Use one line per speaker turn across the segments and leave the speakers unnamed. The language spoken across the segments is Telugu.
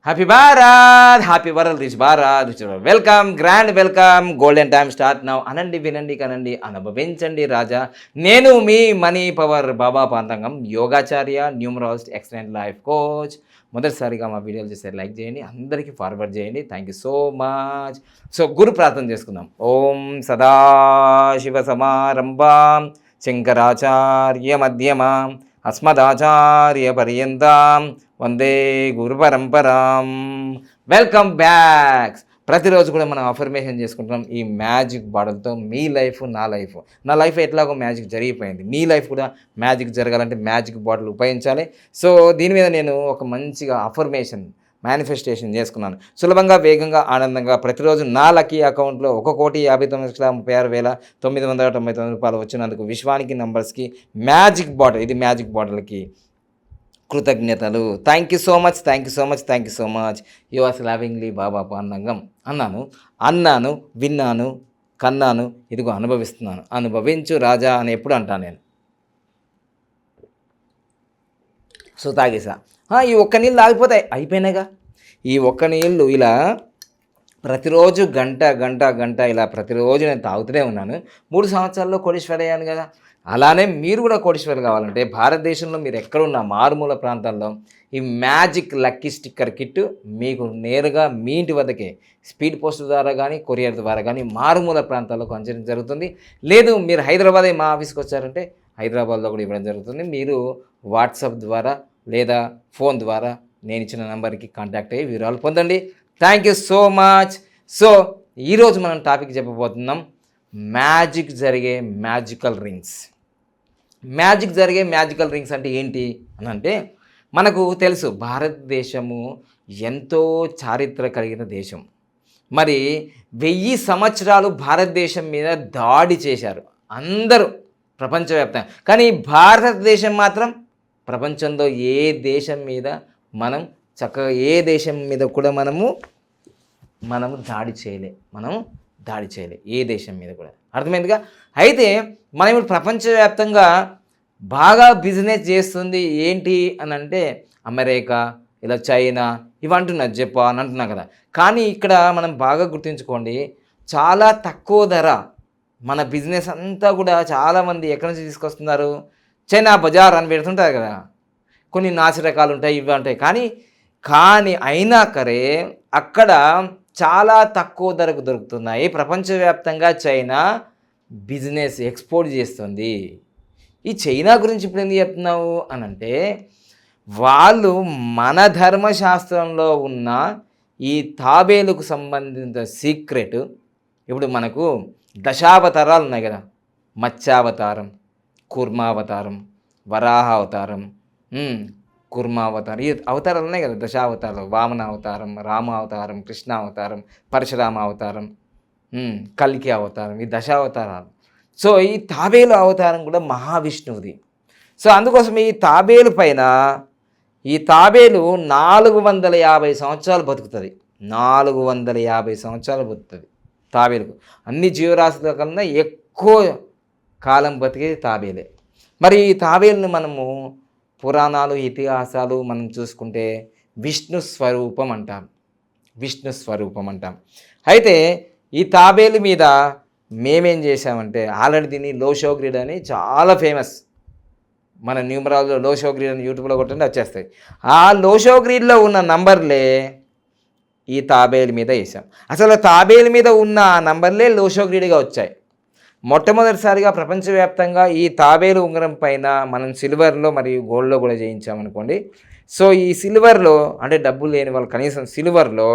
Happy Bharat, happy world rich Bharat. Welcome, grand welcome. Golden time start now. అనండి, వినండి, కనండి, అనుభవించండి రాజా. నేను మీ మనీ పవర్ బాబా పాంతంగం, యోగాచార్య, న్యూమరాలజిస్ట్, ఎక్సలెంట్ లైఫ్ కోచ్. మొదటిసారిగా మా వీడియోలు చేస్తే లైక్ చేయండి, అందరికీ ఫార్వర్డ్ చేయండి. Thank you so much. So గురు ప్రార్థన చేసుకుందాం. ఓం సదాశివ సమారంభాం శంకరాచార్య మధ్యమాం అస్మదాచార్య పర్యంతం వందే గురు పరంపరాం. Welcome back. ప్రతిరోజు కూడా మనం అఫర్మేషన్ చేసుకుంటున్నాం ఈ మ్యాజిక్ బాటిల్తో. మీ లైఫ్ నా లైఫ్, నా లైఫ్ ఎట్లాగో మ్యాజిక్ జరిగిపోయింది, మీ లైఫ్ కూడా మ్యాజిక్ జరగాలంటే మ్యాజిక్ బాటిల్ ఉపయోగించాలి. సో దీని మీద నేను ఒక మంచిగా అఫర్మేషన్ మేనిఫెస్టేషన్ చేసుకున్నాను. సులభంగా, వేగంగా, ఆనందంగా ప్రతిరోజు నా లక్కీ అకౌంట్లో 1,59,36,999 రూపాయలు వచ్చినందుకు విశ్వానికి నంబర్స్కి మ్యాజిక్ బాటిల్, ఇది మ్యాజిక్ బాటిల్కి కృతజ్ఞతలు. Thank you so much, thank you so much, thank you so much. You are lovingly Baba Pandangam. అన్నాను, విన్నాను, కన్నాను, ఇదిగో అనుభవిస్తున్నాను. అనుభవించు రాజా అని ఎప్పుడు అంటాను నేను. సో తాగేసా. ఈ ఒక్క నీళ్ళు ఆగిపోతాయి, అయిపోయినాయిగా. ఈ ఒక్క నీళ్ళు ఇలా ప్రతిరోజు గంట గంట గంట ఇలా ప్రతిరోజు నేను తాగుతూనే ఉన్నాను. 3 సంవత్సరాల్లో కోటీశ్వర అయ్యాను కదా. అలానే మీరు కూడా కోటీశ్వరులు కావాలంటే భారతదేశంలో మీరు ఎక్కడున్న మారుమూల ప్రాంతాల్లో ఈ మ్యాజిక్ లక్కీ స్టిక్కర్ కిట్ మీకు నేరుగా మీ ఇంటి వద్దకే స్పీడ్ పోస్ట్ ద్వారా కానీ కొరియర్ ద్వారా కానీ మారుమూల ప్రాంతాల్లో పంచడం జరుగుతుంది. లేదు మీరు హైదరాబాదే మా ఆఫీస్కి వచ్చారంటే హైదరాబాద్లో కూడా ఇవ్వడం జరుగుతుంది. మీరు వాట్సాప్ ద్వారా లేదా ఫోన్ ద్వారా నేను ఇచ్చిన నెంబర్కి కాంటాక్ట్ అయ్యి వివరాలు పొందండి. Thank you so much. So ఈరోజు మనం టాపిక్ చెప్పబోతున్నాం మ్యాజిక్ జరిగే మ్యాజికల్ రింగ్స్. మ్యాజిక్ జరిగే మ్యాజికల్ రింగ్స్ అంటే ఏంటి అని అంటే, మనకు తెలుసు భారతదేశము ఎంతో చారిత్ర కలిగిన దేశం. మరి 1000 సంవత్సరాలు భారతదేశం మీద దాడి చేశారు అందరూ ప్రపంచవ్యాప్తంగా. కానీ భారతదేశం మాత్రం ప్రపంచంలో ఏ దేశం మీద మనం చక్కగా ఏ దేశం మీద కూడా మనము దాడి చేయలే, ఏ దేశం మీద కూడా. అర్థమైందిగా. అయితే మనం ఇప్పుడు ప్రపంచవ్యాప్తంగా బాగా బిజినెస్ చేస్తుంది ఏంటి అని అంటే అమెరికా, ఇలా చైనా, ఇవి అంటున్నారు, జపాన్ అంటున్నాం కదా. కానీ ఇక్కడ మనం బాగా గుర్తుంచుకోండి, చాలా తక్కువ ధర మన బిజినెస్ అంతా కూడా చాలామంది ఎక్కడి నుంచి తీసుకొస్తున్నారు, చైనా బజార్ అని పెడుతుంటారు కదా. కొన్ని నాసి రకాలు ఉంటాయి, ఇవి ఉంటాయి. కానీ అయినా కరే అక్కడ చాలా తక్కువ ధరకు దొరుకుతున్నాయి. ప్రపంచవ్యాప్తంగా చైనా బిజినెస్ ఎక్స్పోర్ట్ చేస్తుంది. ఈ చైనా గురించి ఇప్పుడు ఎందుకు చెప్తున్నావు అని అంటే, వాళ్ళు మన ధర్మశాస్త్రంలో ఉన్న ఈ తాబేలుకు సంబంధించిన సీక్రెట్, ఇప్పుడు మనకు దశావతారాలు ఉన్నాయి కదా, మత్స్యావతారం, కూర్మావతారం, వరాహ అవతారం, కుర్మావతారం, ఈ అవతారాలు ఉన్నాయి కదా, దశావతారాలు. వామన అవతారం, రామ అవతారం, కృష్ణ అవతారం, పరశురామ అవతారం, కల్కి అవతారం, ఈ దశావతారాలు. సో ఈ తాబేలు అవతారం కూడా మహావిష్ణువుది. సో అందుకోసం ఈ తాబేలు పైన, ఈ తాబేలు 450 సంవత్సరాలు బతుకుతుంది. 450 సంవత్సరాలు బతుకుతుంది తాబేలుకు. అన్ని జీవరాశుల కన్నా ఎక్కువ కాలం బతికేది తాబేలే. మరి ఈ తాబేలును మనము పురాణాలు, ఇతిహాసాలు మనం చూసుకుంటే విష్ణు స్వరూపం అంటాం. అయితే ఈ తాబేలు మీద మేమేం చేసామంటే, ఆల్రెడీ దీన్ని లోషోగ్రిడ్ అని చాలా ఫేమస్. మన న్యూమరాల్లో లోషోగ్రిడ్ అని యూట్యూబ్లో కొట్టండి వచ్చేస్తాయి. ఆ లోషోగ్రిడ్లో ఉన్న నంబర్లే ఈ తాబేలు మీద వేసాం. అసలు తాబేలు మీద ఉన్న ఆ నంబర్లే లోషోగ్రిడ్గా వచ్చాయి. మొట్టమొదటిసారిగా ప్రపంచవ్యాప్తంగా ఈ తాబేలు ఉంగరం పైన మనం సిల్వర్లో మరియు గోల్డ్లో కూడా చేయించామనుకోండి. సో ఈ సిల్వర్లో అంటే డబ్బులు లేని వాళ్ళు కనీసం సిల్వర్లో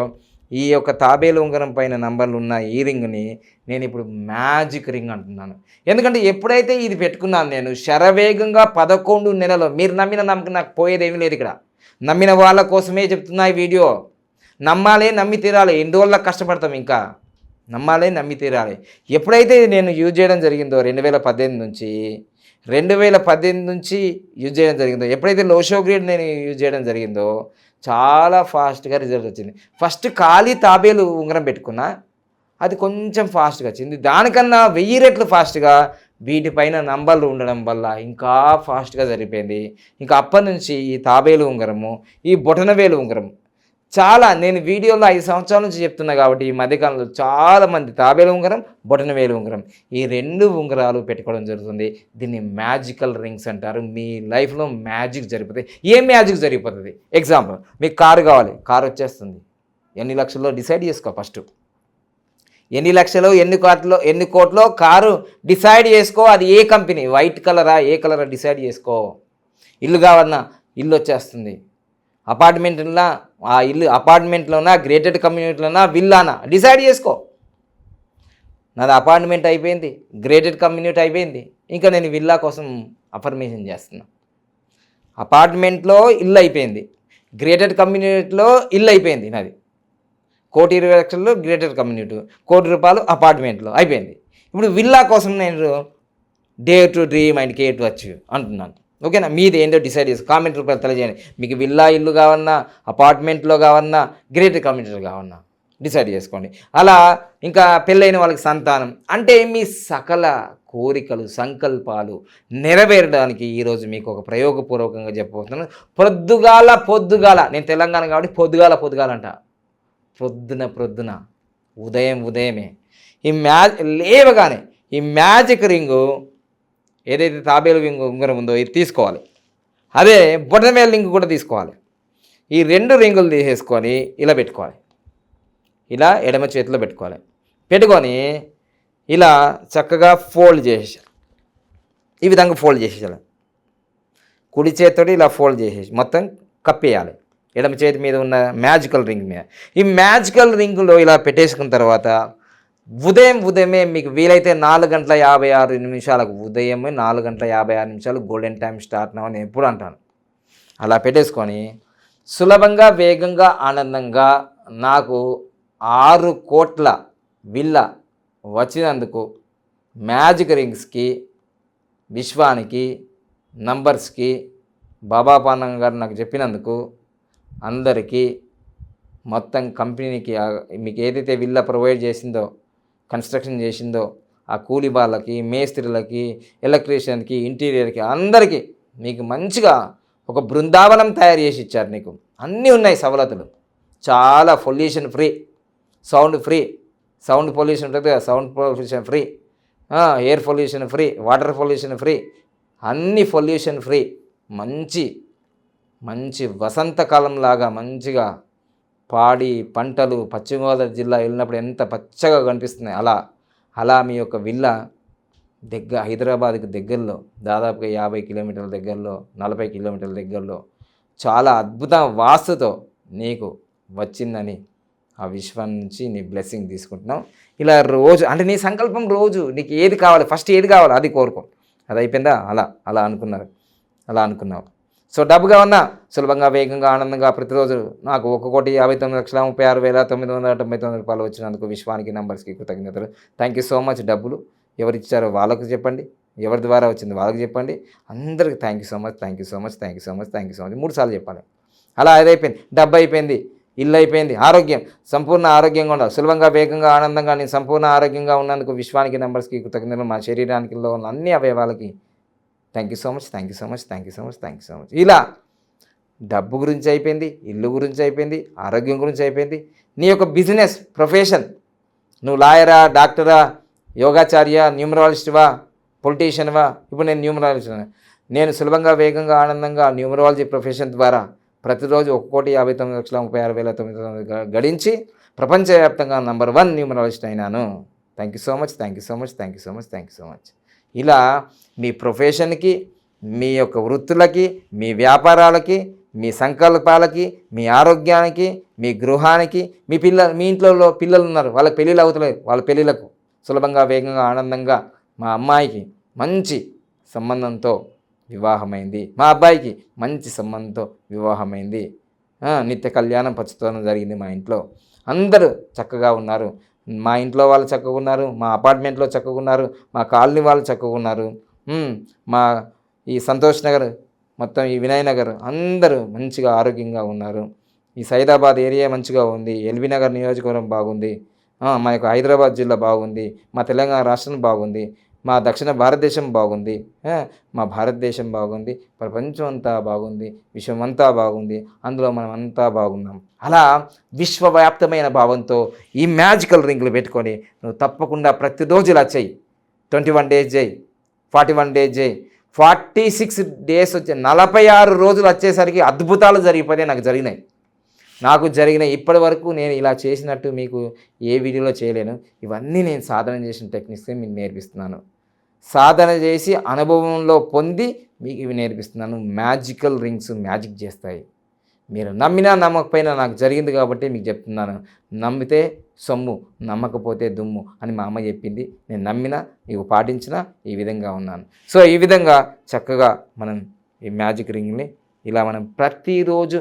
ఈ యొక్క తాబేలు ఉంగరం పైన నంబర్లు ఉన్న ఈ రింగ్ని నేను ఇప్పుడు మ్యాజిక్ రింగ్ అంటున్నాను. ఎందుకంటే ఎప్పుడైతే ఇది పెట్టుకున్నాను నేను శరవేగంగా 11 నెలలో, మీరు నమ్మిన నమ్మకం నాకు పోయేదేమీ లేదు. ఇక్కడ నమ్మిన వాళ్ళ కోసమే చెప్తున్నా ఈ వీడియో. నమ్మాలి, నమ్మి తీరాలి. ఎన్ని రోజుల్లో కష్టపడతాం, ఇంకా నమ్మాలి, నమ్మి తీరాలి. ఎప్పుడైతే నేను యూజ్ చేయడం జరిగిందో 2018 నుంచి యూజ్ చేయడం జరిగిందో, ఎప్పుడైతే లోషోగ్రిడ్ నేను యూజ్ చేయడం జరిగిందో చాలా ఫాస్ట్గా రిజల్ట్ వచ్చింది. ఫస్ట్ ఖాళీ తాబేలు ఉంగరం పెట్టుకున్నా, అది కొంచెం ఫాస్ట్గా వచ్చింది. దానికన్నా 1000 రెట్లు ఫాస్ట్గా వీటిపైన నంబర్లు ఉండడం వల్ల ఇంకా ఫాస్ట్గా జరిగిపోయింది. ఇంకా అప్పటి నుంచి ఈ తాబేలు ఉంగరము, ఈ బొటనవేలు ఉంగరం చాలా నేను వీడియోలో 5 సంవత్సరాల నుంచి చెప్తున్నా కాబట్టి ఈ మధ్యకాలంలో చాలామంది తాబేలు ఉంగరం, బొటనవేలు ఉంగరం ఈ 2 ఉంగరాలు పెట్టుకోవడం జరుగుతుంది. దీన్ని మ్యాజికల్ రింగ్స్ అంటారు. మీ లైఫ్లో మ్యాజిక్ జరిగిపోతుంది. ఏం మ్యాజిక్ జరిగిపోతుంది? ఎగ్జాంపుల్, మీకు కారు కావాలి, కారు వచ్చేస్తుంది. ఎన్ని లక్షల్లో డిసైడ్ చేసుకో ఫస్ట్. ఎన్ని లక్షలు, ఎన్ని కోట్లో కారు డిసైడ్ చేసుకో. అది ఏ కంపెనీ, వైట్ కలరా, ఏ కలరా డిసైడ్ చేసుకో. ఇల్లు కావన్నా ఇల్లు వచ్చేస్తుంది. అపార్ట్మెంట్లా ఆ ఇల్లు అపార్ట్మెంట్లోనా, గ్రేటెడ్ కమ్యూనిటీలోనా, విల్లానా డిసైడ్ చేసుకో. నాది అపార్ట్మెంట్ అయిపోయింది, గ్రేటెడ్ కమ్యూనిటీ అయిపోయింది, ఇంకా నేను విల్లా కోసం అఫర్మేషన్ చేస్తున్నా. అపార్ట్మెంట్లో ఇల్లు అయిపోయింది, గ్రేటెడ్ కమ్యూనిటీలో ఇల్లు అయిపోయింది నాది. 1,20,00,000 గ్రేటెడ్ కమ్యూనిటీ, ₹1,00,00,000 అపార్ట్మెంట్లో అయిపోయింది. ఇప్పుడు విల్లా కోసం నేను day to dream and K to achieve అంటున్నాను. ఓకేనా? మీది ఏంటో డిసైడ్ చేసి కామెంట్ రూపాయలు తెలియజేయండి. మీకు విల్లా ఇల్లు కావన్నా, అపార్ట్మెంట్లో కావన్నా, గ్రేటెడ్ కమ్యూనిటీలో కావన్నా డిసైడ్ చేసుకోండి. అలా ఇంకా పెళ్ళైన వాళ్ళకి సంతానం అంటే మీ సకల కోరికలు, సంకల్పాలు నెరవేరడానికి ఈరోజు మీకు ఒక ప్రయోగపూర్వకంగా చెప్పబోతున్నాను. పొద్దుగాల నేను తెలంగాణ కాబట్టి పొద్దుగాల అంట. ప్రొద్దున ఉదయమే ఈ లేవగానే ఈ మ్యాజిక్ రింగు ఏదైతే తాబేలు ఉంగరం ఉందో ఇది తీసుకోవాలి. అదే బొటనవేలు రింగు కూడా తీసుకోవాలి. ఈ 2 రింగులు తీసేసుకొని ఇలా పెట్టుకోవాలి. ఇలా ఎడమ చేతిలో పెట్టుకోవాలి. పెట్టుకొని ఇలా చక్కగా ఫోల్డ్ చేసేసాలి. ఈ విధంగా ఫోల్డ్ చేసేసాలి. కుడి చేతితో ఇలా ఫోల్డ్ చేసేసి మొత్తం కప్పేయాలి ఎడమ చేతి మీద ఉన్న మ్యాజికల్ రింగ్ మీద. ఈ మ్యాజికల్ రింగులో ఇలా పెట్టేసుకున్న తర్వాత ఉదయమే మీకు వీలైతే 4:56 ఉదయమే 4:56 గోల్డెన్ టైం స్టార్ట్ అవ్వని ఎప్పుడు అంటాను. అలా పెట్టేసుకొని సులభంగా, వేగంగా, ఆనందంగా నాకు 6 కోట్ల విల్లా వచ్చినందుకు మ్యాజిక్ రింగ్స్కి, విశ్వానికి, నంబర్స్కి, బాబా పానం గారు నాకు చెప్పినందుకు అందరికీ, మొత్తం కంపెనీకి, మీకు ఏదైతే విల్లా ప్రొవైడ్ చేసిందో, కన్స్ట్రక్షన్ చేసిందో ఆ కూలి వాళ్ళకి, మేస్త్రీలకి, ఎలక్ట్రీషియన్కి, ఇంటీరియర్కి అందరికీ మీకు మంచిగా ఒక బృందావనం తయారు చేసి ఇచ్చారు. నీకు అన్నీ ఉన్నాయి సవలతులు. చాలా పొల్యూషన్ ఫ్రీ, సౌండ్ పొల్యూషన్ ఉంటుంది కదా, sound pollution free, air pollution free, water pollution free, అన్ని పొల్యూషన్ ఫ్రీ. మంచి వసంతకాలంలాగా మంచిగా పాడి పంటలు పశ్చిమ గోదావరి జిల్లా వెళ్ళినప్పుడు ఎంత పచ్చగా కనిపిస్తున్నాయి. అలా మీ యొక్క విల్లా హైదరాబాద్కి దగ్గరలో దాదాపుగా 50 కిలోమీటర్ల దగ్గరలో, 40 కిలోమీటర్ల దగ్గరలో చాలా అద్భుత వాస్తుతో నీకు వచ్చిందని ఆ విశ్వం నుంచి నీ బ్లెస్సింగ్ తీసుకుంటున్నాం. ఇలా రోజు అంటే నీ సంకల్పం రోజు నీకు ఏది కావాలి, ఫస్ట్ ఏది కావాలి అది కోరుకో. అది అయిపోయిందా? అలా అనుకున్నావు. సో డబ్బు కావన్నా సులభంగా, వేగంగా, ఆనందంగా ప్రతిరోజు నాకు ₹1,59,36,999 వచ్చినందుకు విశ్వానికి, నంబర్స్కి కృతజ్ఞతలు. Thank you so much. డబ్బులు ఎవరు ఇచ్చారో వాళ్ళకు చెప్పండి, ఎవరి ద్వారా వచ్చింది వాళ్ళకి చెప్పండి. అందరికీ థ్యాంక్ యూ సో మచ్ 3 సార్లు చెప్పాలి. అలా అదైపోయింది, డబ్బు అయిపోయింది, ఇల్లు అయిపోయింది, ఆరోగ్యం సంపూర్ణ ఆరోగ్యంగా ఉండాలి. సులభంగా, వేగంగా, ఆనందంగా నేను సంపూర్ణ ఆరోగ్యంగా ఉన్నందుకు విశ్వానికి, నంబర్స్కి కృతజ్ఞతలు. మా శరీరానికి ఉన్న అన్ని అవయవాలకి థ్యాంక్ యూ సో మచ్. ఇలా డబ్బు గురించి అయిపోయింది, ఇల్లు గురించి అయిపోయింది, ఆరోగ్యం గురించి అయిపోయింది. నీ యొక్క బిజినెస్ ప్రొఫెషన్, నువ్వు లాయరా, డాక్టరా, యోగాచార్య, న్యూమరాలజిస్ట్వా, పొలిటీషియన్వా. ఇప్పుడు నేను న్యూమరాలజిస్ట్. నేను సులభంగా, వేగంగా, ఆనందంగా న్యూమరాలజీ ప్రొఫెషన్ ద్వారా ప్రతిరోజు 1,59,36,999 గడించి ప్రపంచవ్యాప్తంగా నంబర్ 1 న్యూమరాలజిస్ట్ అయినాను. Thank you so much. ఇలా మీ ప్రొఫెషన్కి, మీ యొక్క వృత్తులకి, మీ వ్యాపారాలకి, మీ సంకల్పాలకి, మీ ఆరోగ్యానికి, మీ గృహానికి, మీ ఇంట్లో పిల్లలు ఉన్నారు, వాళ్ళకి పెళ్ళిళ్ళు అవుతలేదు, వాళ్ళ పెళ్ళిళ్ళకు సులభంగా, వేగంగా, ఆనందంగా. మా అమ్మాయికి మంచి సంబంధంతో వివాహమైంది, మా అబ్బాయికి మంచి సంబంధంతో వివాహమైంది. నిత్య కళ్యాణం పంచుకోవడం జరిగింది. మా ఇంట్లో అందరూ చక్కగా ఉన్నారు. మా ఇంట్లో వాళ్ళు చక్కగా ఉన్నారు, మా అపార్ట్మెంట్లో చక్కగా ఉన్నారు, మా కాలనీ వాళ్ళు చక్కగా ఉన్నారు, మా ఈ సంతోష్ నగర్, మొత్తం ఈ వినయ్ నగర్ అందరూ మంచిగా ఆరోగ్యంగా ఉన్నారు. ఈ సైదాబాద్ ఏరియా మంచిగా ఉంది, ఎల్బీ నగర్ నియోజకవర్గం బాగుంది, మా యొక్క హైదరాబాద్ జిల్లా బాగుంది, మా తెలంగాణ రాష్ట్రం బాగుంది, మా దక్షిణ భారతదేశం బాగుంది, మా భారతదేశం బాగుంది, ప్రపంచం అంతా బాగుంది, విశ్వం అంతా బాగుంది, అందులో మనం అంతా బాగున్నాం. అలా విశ్వవ్యాప్తమైన భావంతో ఈ మ్యాజికల్ రింగులు పెట్టుకొని నువ్వు తప్పకుండా ప్రతిరోజు ఇలా చెయ్యి. 21 డేస్ చేయి, 41 డేస్ చేయి, 46 డేస్ వచ్చే 46 రోజులు వచ్చేసరికి అద్భుతాలు జరిగిపోతే నాకు జరిగినాయి. ఇప్పటి వరకు నేను ఇలా చేసినట్టు మీకు ఏ వీడియోలో చేయలేను. ఇవన్నీ నేను సాధన చేసిన టెక్నిక్సే మీకు నేర్పిస్తున్నాను. సాధన చేసి అనుభవంలో పొంది మీకు ఇవి నేర్పిస్తున్నాను. మ్యాజికల్ రింగ్స్ మ్యాజిక్ చేస్తాయి. మీరు నమ్మినా నమ్మకపోయినా నాకు జరిగింది కాబట్టి మీకు చెప్తున్నాను. నమ్మితే సొమ్ము, నమ్మకపోతే దుమ్ము అని మా అమ్మ చెప్పింది. నేను నమ్మినా, ఇవి పాటించినా ఈ విధంగా ఉన్నాను. సో ఈ విధంగా చక్కగా మనం ఈ మ్యాజిక్ రింగ్ని ఇలా మనం ప్రతిరోజు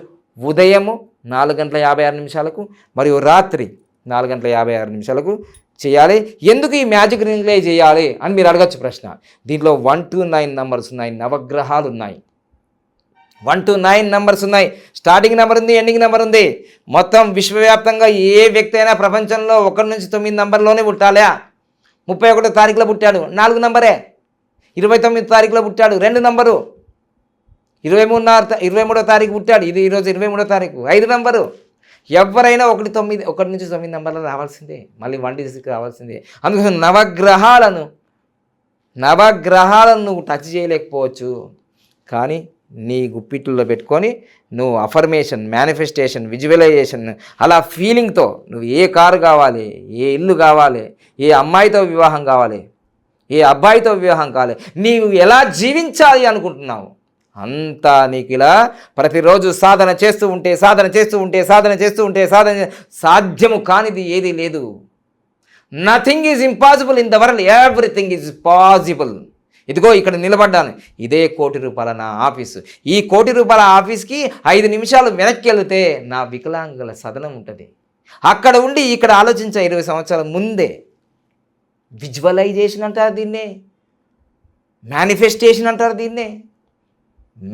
ఉదయము 4:56 మరియు రాత్రి 4:56 చేయాలి. ఎందుకు ఈ మ్యాజిక్ రింగ్లే చేయాలి అని మీరు అడగచ్చు ప్రశ్న. దీంట్లో 1 to 9 నెంబర్స్ ఉన్నాయి, నవగ్రహాలు ఉన్నాయి. 1 to 9 నెంబర్స్ ఉన్నాయి. స్టార్టింగ్ నెంబర్ ఉంది, ఎండింగ్ నెంబర్ ఉంది. మొత్తం విశ్వవ్యాప్తంగా ఏ వ్యక్తి అయినా ప్రపంచంలో 1 నుంచి 9 నెంబర్లోనే పుట్టాలా? 31వ తారీఖులో పుట్టాడు, 4 నెంబరే. 29వ తారీఖులో పుట్టాడు, 2 నెంబరు. 23వ తారీఖు పుట్టాడు, ఇది ఈరోజు 23వ తారీఖు, 5 నెంబరు. ఎవరైనా 1 నుంచి 9 నెంబర్లు రావాల్సిందే, మళ్ళీ 1 డిజిట్ రావాల్సిందే. అందుకని నవగ్రహాలను నువ్వు టచ్ చేయలేకపోవచ్చు, కానీ నీ గుప్పిట్లో పెట్టుకొని నువ్వు అఫర్మేషన్, మేనిఫెస్టేషన్, విజువలైజేషన్ అలా ఫీలింగ్తో నువ్వు ఏ కారు కావాలి, ఏ ఇల్లు కావాలి, ఏ అమ్మాయితో వివాహం కావాలి, ఏ అబ్బాయితో వివాహం కావాలి, నీవు ఎలా జీవించాలి అనుకుంటున్నావు అంతా నీకు ఇలా ప్రతిరోజు సాధన చేస్తూ ఉంటే సాధ్యము కానిది ఏదీ లేదు. Nothing is impossible in the world, everything is possible. ఇదిగో ఇక్కడ నిలబడ్డాను, ఇదే ₹1,00,00,000 నా ఆఫీసు. ఈ ₹1,00,00,000 ఆఫీస్కి 5 నిమిషాలు వెనక్కి వెళితే నా వికలాంగుల సదనం ఉంటుంది. అక్కడ ఉండి ఇక్కడ ఆలోచించా 20 సంవత్సరాల ముందే. విజువలైజేషన్ అంటారు దీన్నే, మేనిఫెస్టేషన్ అంటారు దీన్నే,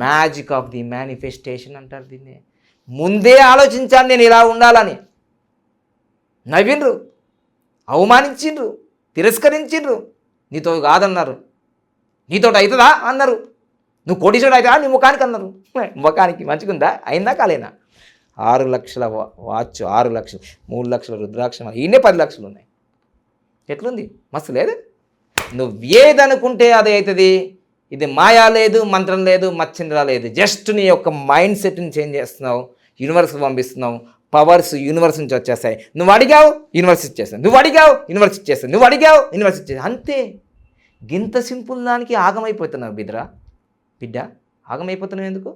మ్యాజిక్ ఆఫ్ ది మేనిఫెస్టేషన్ అంటారు దీన్నే. ముందే ఆలోచించాను నేను ఇలా ఉండాలని. నవ్విండ్రు, అవమానించిండ్రు, తిరస్కరించిండ్రు, నీతో కాదన్నారు, నీతో అవుతుందా అన్నారు, నువ్వు కోటీశ్వరుడు అవుతుందా నీ ముఖానికి అన్నారు. ముఖానికి మంచిగుందా, అయిందా కాలేనా? 6 లక్షల వాచ్, 6 లక్షలు, 3 లక్షల రుద్రాక్ష, ఈయనే 10 లక్షలు ఉన్నాయి. ఎట్లుంది, మస్తు లేదు? నువ్వు ఏదనుకుంటే అదే అవుతుంది. ఇది మాయా లేదు, మంత్రం లేదు, మచ్చింద్ర లేదు. జస్ట్ నీ యొక్క మైండ్ సెట్ని చేంజ్ చేస్తున్నావు, యూనివర్స్కి పంపిస్తున్నావు. పవర్స్ యూనివర్స్ నుంచి వచ్చేస్తాయి. నువ్వు అడిగావు, యూనివర్స్ ఇచ్చేస్తావు, నువ్వు అడిగావు, యూనివర్స్ ఇచ్చేస్తావు, నువ్వు అడిగావు, యూనివర్స్ ఇచ్చేస్తావు. అంతే. గింత సింపుల్ దానికి ఆగమైపోతున్నావు బిడ్డ, ఆగమైపోతున్నావు ఎందుకు?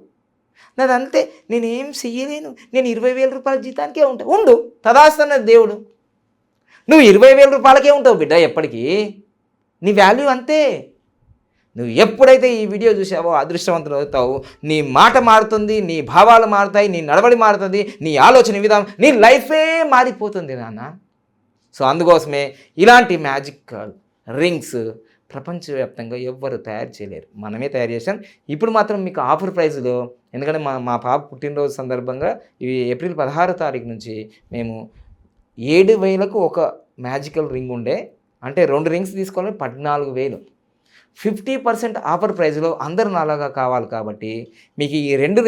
నాది అంతే, నేనేం చెయ్యలేను, నేను 20,000 రూపాయల జీతానికే ఉండు తదాస్తున్నది దేవుడు. నువ్వు 20,000 రూపాయలకే ఉంటావు బిడ్డ ఎప్పటికీ. నీ వాల్యూ అంతే. నువ్వు ఎప్పుడైతే ఈ వీడియో చూసావో అదృష్టవంతులు అవుతావు. నీ మాట మారుతుంది, నీ భావాలు మారుతాయి, నీ నడవడి మారుతుంది, నీ ఆలోచన విధానం, నీ లైఫే మారిపోతుంది నాన్న. సో అందుకోసమే ఇలాంటి మ్యాజిక్ రింగ్స్ ప్రపంచవ్యాప్తంగా ఎవ్వరు తయారు చేయలేరు, మనమే తయారు చేసాం. ఇప్పుడు మాత్రం మీకు ఆఫర్ ప్రైస్లో, ఎందుకంటే మా పాప పుట్టినరోజు సందర్భంగా ఇవి ఏప్రిల్ 16వ తారీఖు నుంచి మేము 7,000కు ఒక మ్యాజికల్ రింగ్ ఉండే, అంటే 2 రింగ్స్ తీసుకోవాలని 14,000. 50% ఆఫర్ ప్రైస్లో అందరు నాలాగా కావాలి కాబట్టి మీకు ఈ 2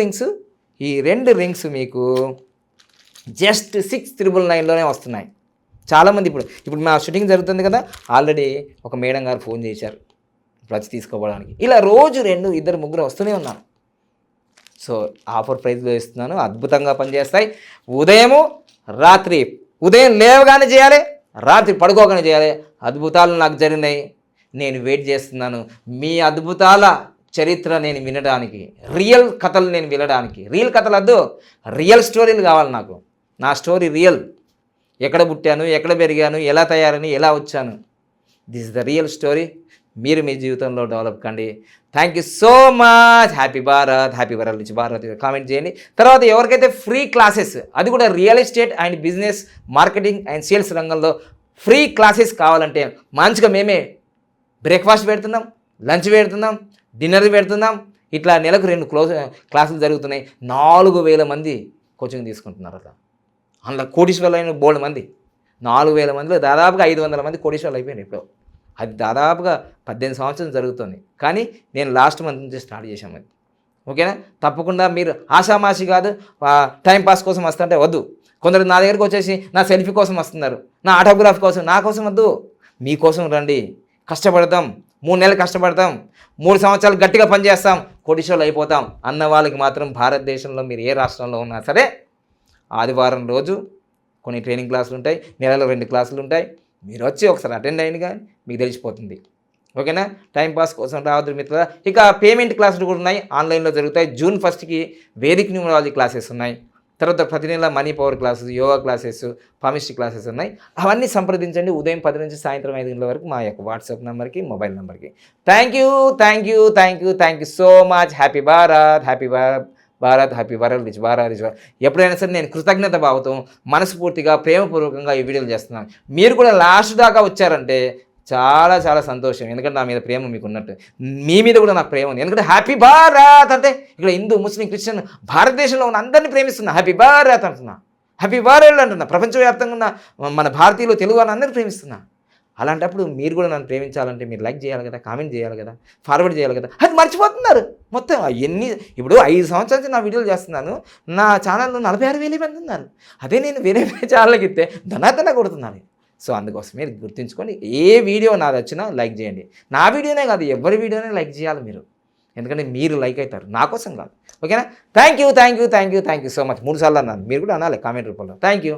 రింగ్స్ మీకు జస్ట్ 6,999లోనే వస్తున్నాయి. చాలామంది ఇప్పుడు మా షూటింగ్ జరుగుతుంది కదా, ఆల్రెడీ ఒక మేడం గారు ఫోన్ చేశారు వచ్చి తీసుకోవడానికి. ఇలా రోజు 2, 2, 3 వస్తూనే ఉన్నారు. సో ఆఫర్ ప్రైస్లో ఇస్తున్నాను, అద్భుతంగా పనిచేస్తాయి. ఉదయం లేవగానే చేయాలి, రాత్రి పడుకోగానే చేయాలి. అద్భుతాలు నాకు జరిగినాయి, నేను వెయిట్ చేస్తున్నాను మీ అద్భుతాల చరిత్ర నేను వినడానికి, రియల్ కథలు నేను వినడానికి. రియల్ కథలు వద్దు, రియల్ స్టోరీలు కావాలి నాకు. నా స్టోరీ రియల్, ఎక్కడ పుట్టాను, ఎక్కడ పెరిగాను, ఎలా తయారని, ఎలా వచ్చాను. This is the real story. మీరు మీ జీవితంలో డెవలప్ కండి. Thank you so much. Happy Bharat నుంచి భారత్ కామెంట్ చేయండి. తర్వాత ఎవరికైతే ఫ్రీ క్లాసెస్, అది కూడా real estate and business marketing and sales రంగంలో ఫ్రీ క్లాసెస్ కావాలంటే మంచిగా మేమే బ్రేక్ఫాస్ట్ పెడుతున్నాం, లంచ్ పెడుతున్నాం, డిన్నర్ పెడుతున్నాం. ఇట్లా నెలకు 2 క్లాసులు జరుగుతున్నాయి. 4,000 మంది కోచింగ్ తీసుకుంటున్నారు. అందులో కోటీశ్వర్లు అయిన బోల్డ్ మంది, 4,000 మందిలో దాదాపుగా 500 మంది కోటీశ్వర్లు అయిపోయినారు. ఇప్పుడు అది దాదాపుగా 18 సంవత్సరం జరుగుతుంది. కానీ నేను లాస్ట్ మంత్ నుంచి స్టార్ట్ చేశాను అది. ఓకేనా? తప్పకుండా మీరు ఆషామాషి కాదు టైం పాస్ కోసం వస్తుంటే వద్దు. కొందరు నా దగ్గరికి వచ్చేసి నా సెల్ఫీ కోసం వస్తున్నారు, నా ఆటోగ్రాఫ్ కోసం. నా కోసం వద్దు, మీకోసం రండి. కష్టపడతాం, 3 నెలలు కష్టపడతాం, 3 సంవత్సరాలు గట్టిగా పనిచేస్తాం, కోటీశ్వరులు అయిపోతాం అన్న వాళ్ళకి మాత్రం భారతదేశంలో మీరు ఏ రాష్ట్రంలో ఉన్నా సరే ఆదివారం రోజు కొన్ని ట్రైనింగ్ క్లాసులు ఉంటాయి, నెలలో 2 క్లాసులు ఉంటాయి. మీరు వచ్చి ఒకసారి అటెండ్ అయ్యింది కానీ మీకు తెలిసిపోతుంది. ఓకేనా? టైంపాస్ కోసం రావద్దు మిత్రుల. ఇక పేమెంట్ క్లాసులు కూడా ఉన్నాయి, ఆన్లైన్లో జరుగుతాయి. జూన్ 1కి వేదిక్ న్యూమరాలజీ క్లాసెస్ ఉన్నాయి. తర్వాత ప్రతి నెల money power classes, yoga classes, palmistry classes ఉన్నాయి. అవన్నీ సంప్రదించండి ఉదయం 10 నుంచి సాయంత్రం 5 గంటల వరకు మా యొక్క వాట్సాప్ నెంబర్కి, మొబైల్ నెంబర్కి. Thank you so much. Happy Bharat, happy Bharat, happy world rich Bharat. ఎప్పుడైనా సరే నేను కృతజ్ఞత భావంతో మనస్ఫూర్తిగా ప్రేమపూర్వకంగా ఈ వీడియోలు చేస్తున్నాను. మీరు కూడా లాస్ట్ దాకా వచ్చారంటే చాలా చాలా సంతోషం. ఎందుకంటే నా మీద ప్రేమ మీకు ఉన్నట్టు, మీ మీద కూడా నాకు ప్రేమ ఉంది. ఎందుకంటే హ్యాపీ భారత్ అంటే ఇక్కడ హిందూ, ముస్లిం, క్రిస్టియన్ భారతదేశంలో ఉన్న అందరినీ ప్రేమిస్తున్నా. హ్యాపీ భారత్ అంటున్నా, హ్యాపీ వరల్డ్ అంటున్నా. ప్రపంచవ్యాప్తంగా ఉన్న మన భారతీయులు, తెలుగు వాళ్ళని అందరినీ ప్రేమిస్తున్నా. అలాంటప్పుడు మీరు కూడా నన్ను ప్రేమించాలంటే మీరు లైక్ చేయాలి కదా, కామెంట్ చేయాలి కదా, ఫార్వర్డ్ చేయాలి కదా. అది మర్చిపోతున్నారు మొత్తం. ఇప్పుడు 5 సంవత్సరాల నుంచి నా వీడియోలు చేస్తున్నాను, నా ఛానల్లో 46,000 మంది ఉన్నారు. అదే నేను వేరే ఛానల్కి ఇస్తే ధనాధన కొడుతున్నాను. సో అందుకోసం మీరు గుర్తుంచుకొని ఏ వీడియో నాది వచ్చినా లైక్ చేయండి. నా వీడియోనే కాదు, ఎవరి వీడియోనే లైక్ చేయాలి మీరు. ఎందుకంటే మీరు లైక్ అవుతారు, నా కోసం కాదు. ఓకేనా? Thank you so much. 3 సార్లు అన్నాను, మీరు కూడా అనాలి కామెంట్ రూపంలో. Thank you.